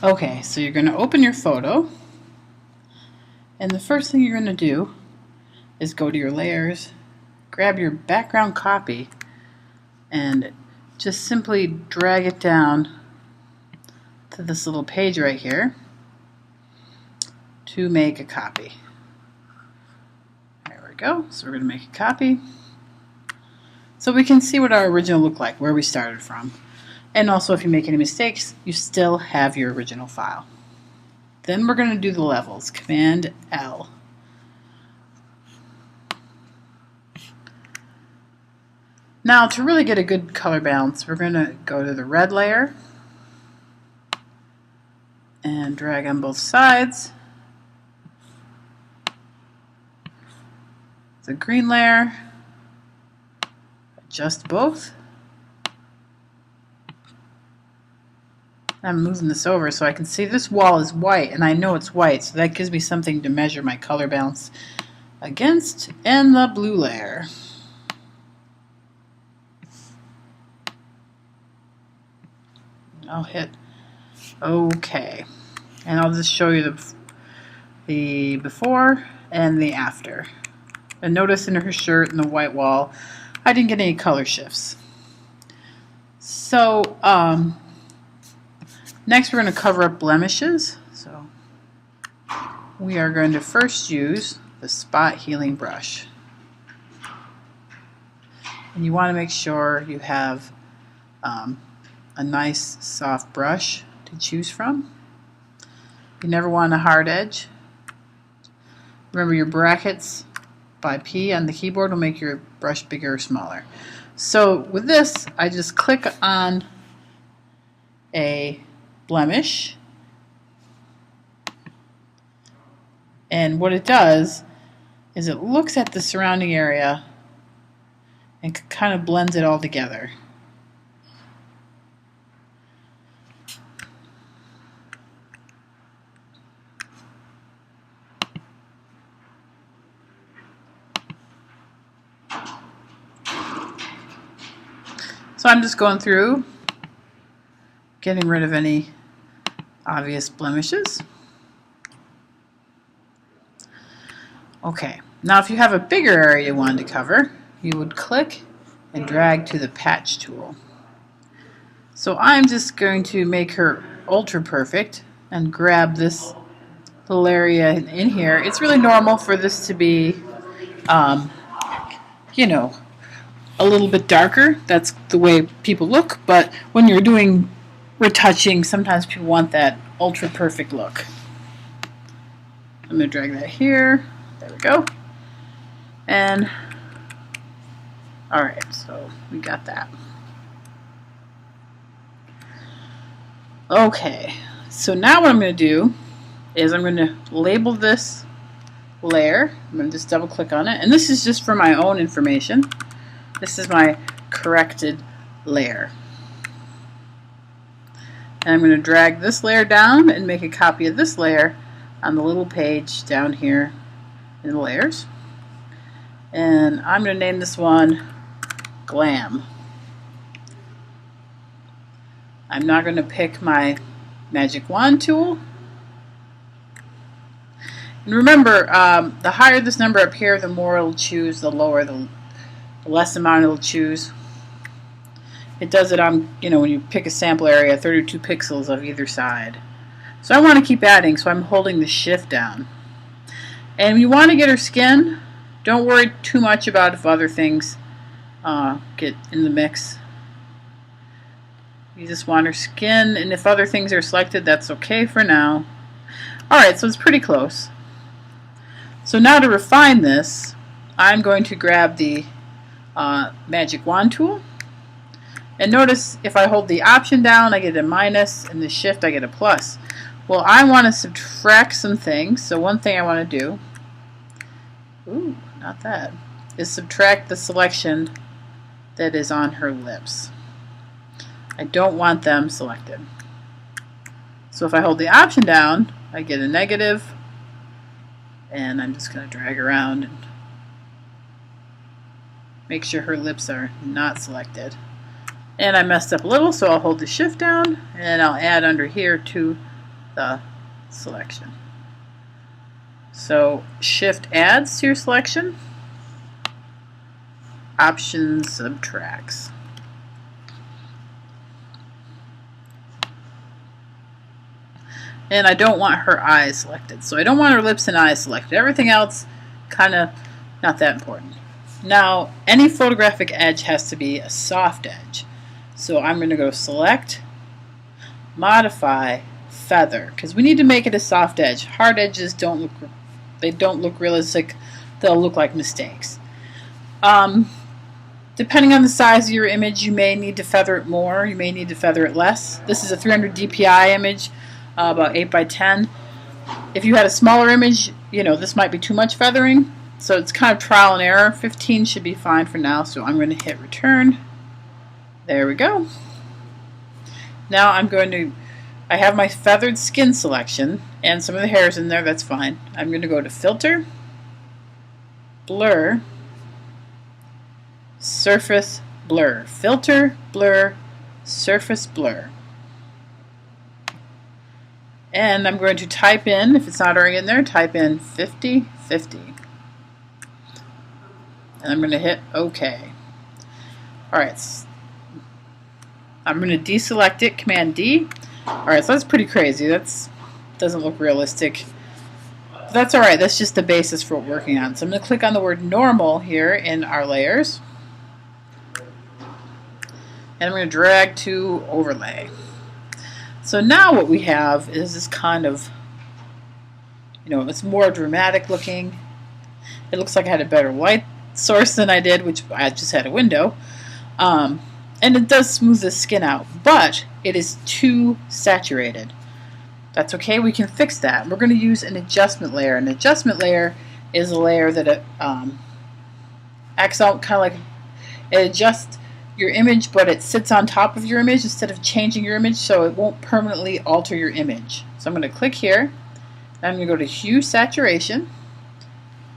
Okay, so you're going to open your photo, and the first thing you're going to do is go to your layers, grab your background copy, and just simply drag it down to this little page right here to make a copy. There we go. So we're going to make a copy so we can see what our original looked like, where we started from. And also, if you make any mistakes, you still have your original file. Then we're going to do the levels. Command L. Now, to really get a good color balance, we're going to go to the red layer and drag on both sides. The green layer, adjust both. I'm moving this over so I can see this wall is white, and I know it's white, so that gives me something to measure my color balance against. And the blue layer. I'll hit OK, and I'll just show you the before and the after. And notice in her shirt and the white wall, I didn't get any color shifts. So next we're going to cover up blemishes. So we are going to first use the spot healing brush. And you want to make sure you have a nice soft brush to choose from. You never want a hard edge. Remember, your brackets by P on the keyboard will make your brush bigger or smaller. So with this, I just click on a blemish, and what it does is it looks at the surrounding area and kind of blends it all together. So I'm just going through, getting rid of any obvious blemishes. Okay, now if you have a bigger area you wanted to cover, you would click and drag to the patch tool. So I'm just going to make her ultra perfect and grab this little area in here. It's really normal for this to be, you know, a little bit darker. That's the way people look, but when you're doing retouching, sometimes people want that ultra perfect look. I'm going to drag that here. There we go. And alright, so we got that. Okay, so now what I'm going to do is I'm going to label this layer. I'm going to just double click on it, and this is just for my own information. This is my corrected layer. And I'm going to drag this layer down and make a copy of this layer on the little page down here in the layers. And I'm going to name this one Glam. I'm not going to pick my magic wand tool. And remember, the higher this number up here, the more it'll choose, the lower the less amount it'll choose. It does it on, when you pick a sample area, 32 pixels of either side. So I want to keep adding, so I'm holding the shift down. And when you want to get her skin, don't worry too much about if other things get in the mix. You just want her skin, and if other things are selected, that's okay for now. Alright, so it's pretty close. So now to refine this, I'm going to grab the magic wand tool, and notice if I hold the option down I get a minus, and the shift I get a plus. Well, I want to subtract some things, so one thing I want to do, ooh, not that, is subtract the selection that is on her lips. I don't want them selected. So if I hold the option down, I get a negative, and I'm just going to drag around and make sure her lips are not selected. And I messed up a little, so I'll hold the shift down, and I'll add under here 2 the selection. So Shift adds to your selection, Option subtracts. And I don't want her eyes selected, so I don't want her lips and eyes selected. Everything else, kind of not that important. Now, any photographic edge has to be a soft edge. So I'm going to go Select, Modify, Feather, because we need to make it a soft edge. Hard edges don't look realistic. They'll look like mistakes. Depending on the size of your image, you may need to feather it more. You may need to feather it less. This is a 300 dpi image, about 8 by 10. If you had a smaller image, this might be too much feathering. So it's kind of trial and error. 15 should be fine for now. So I'm going to hit Return. There we go. Now I have my feathered skin selection and some of the hairs in there. That's fine. I'm going to go to Filter, Blur, Surface Blur. Filter, Blur, Surface Blur. And I'm going to type in, if it's not already in there, type in 50, 50. And I'm going to hit OK. Alright. I'm going to deselect it, Command D. Alright, so that's pretty crazy. That doesn't look realistic. But that's alright, that's just the basis for what we're working on. So I'm going to click on the word normal here in our layers. And I'm going to drag to overlay. So now what we have is this kind of, it's more dramatic looking. It looks like I had a better light source than I did, which I just had a window. And it does smooth the skin out, but it is too saturated. That's okay, we can fix that. We're going to use an adjustment layer. An adjustment layer is a layer that acts out kind of like, it adjusts your image, but it sits on top of your image instead of changing your image, so it won't permanently alter your image. So I'm going to click here, and I'm going to go to Hue Saturation,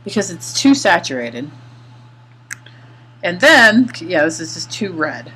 because it's too saturated. And then, yeah, this is just too red.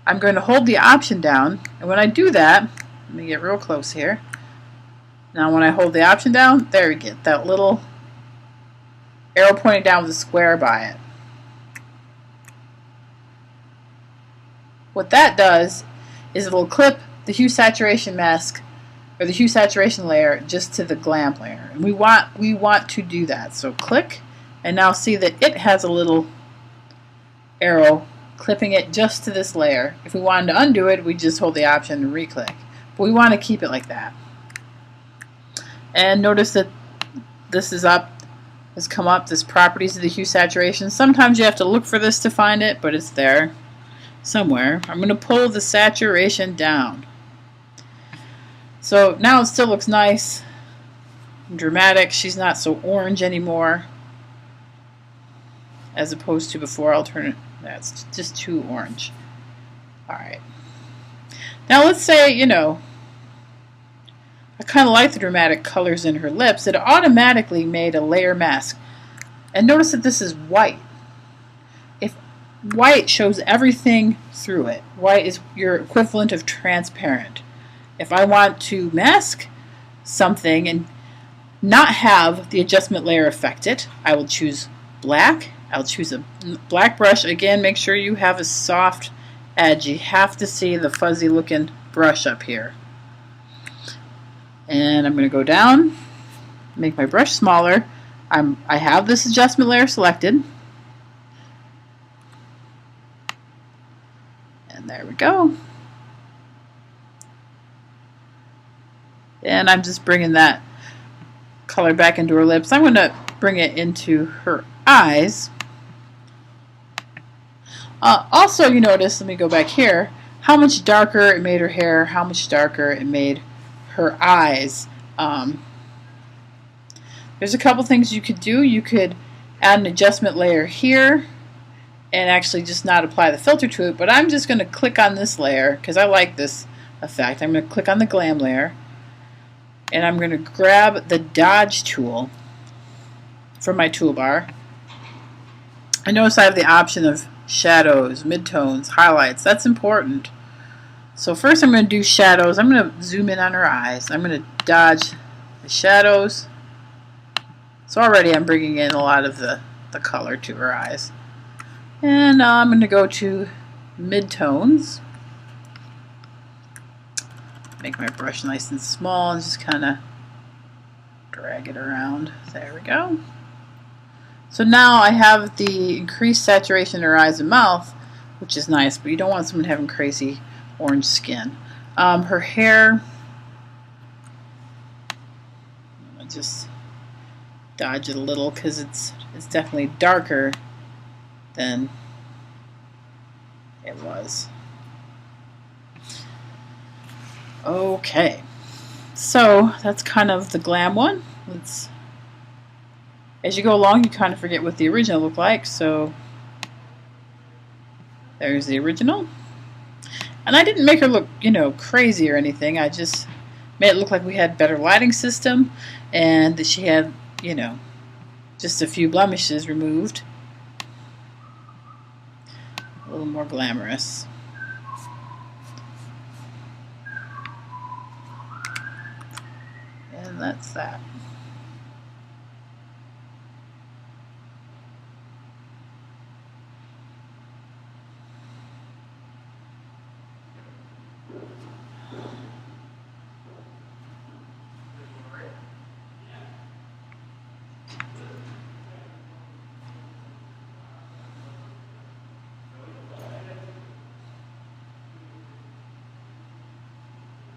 I'm going to hold the Option down, and when I do that, let me get real close here. Now when I hold the Option down, there we get that little arrow pointing down with a square by it. What that does is it will clip the hue saturation mask or the hue saturation layer just to the glam layer, and we want to do that. So click, and now see that it has a little arrow clipping it just to this layer. If we wanted to undo it, we just hold the Option and re-click, but we want to keep it like that. And notice that this has come up, this properties of the hue saturation. Sometimes you have to look for this to find it, but it's there somewhere. I'm going to pull the saturation down. So now it still looks nice and dramatic. She's not so orange anymore as opposed to before. I'll turn it, that's just too orange. Alright. Now let's say, I kind of like the dramatic colors in her lips. It automatically made a layer mask. And notice that this is white. White shows everything through it. White is your equivalent of transparent. If I want to mask something and not have the adjustment layer affect it, I will choose black. I'll choose a black brush. Again, make sure you have a soft edge. You have to see the fuzzy looking brush up here. And I'm going to go down, make my brush smaller. I have this adjustment layer selected. There we go. And I'm just bringing that color back into her lips. I'm going to bring it into her eyes. Also, you notice, let me go back here, how much darker it made her hair, how much darker it made her eyes. There's a couple things you could do. You could add an adjustment layer here and actually just not apply the filter to it, but I'm just going to click on this layer because I like this effect. I'm going to click on the glam layer, and I'm going to grab the dodge tool from my toolbar. I notice I have the option of shadows, midtones, highlights. That's important. So first I'm going to do shadows. I'm going to zoom in on her eyes. I'm going to dodge the shadows. So already I'm bringing in a lot of the color to her eyes. And now I'm going to go to midtones. Make my brush nice and small and just kind of drag it around. There we go. So now I have the increased saturation in her eyes and mouth, which is nice, but you don't want someone having crazy orange skin. Her hair, I'll just dodge it a little because it's definitely darker than it was. Okay, so that's kind of the glam one. As you go along, you kind of forget what the original looked like, so there's the original. And I didn't make her look, crazy or anything. I just made it look like we had better lighting system and that she had, just a few blemishes removed. A little more glamorous. And that's that.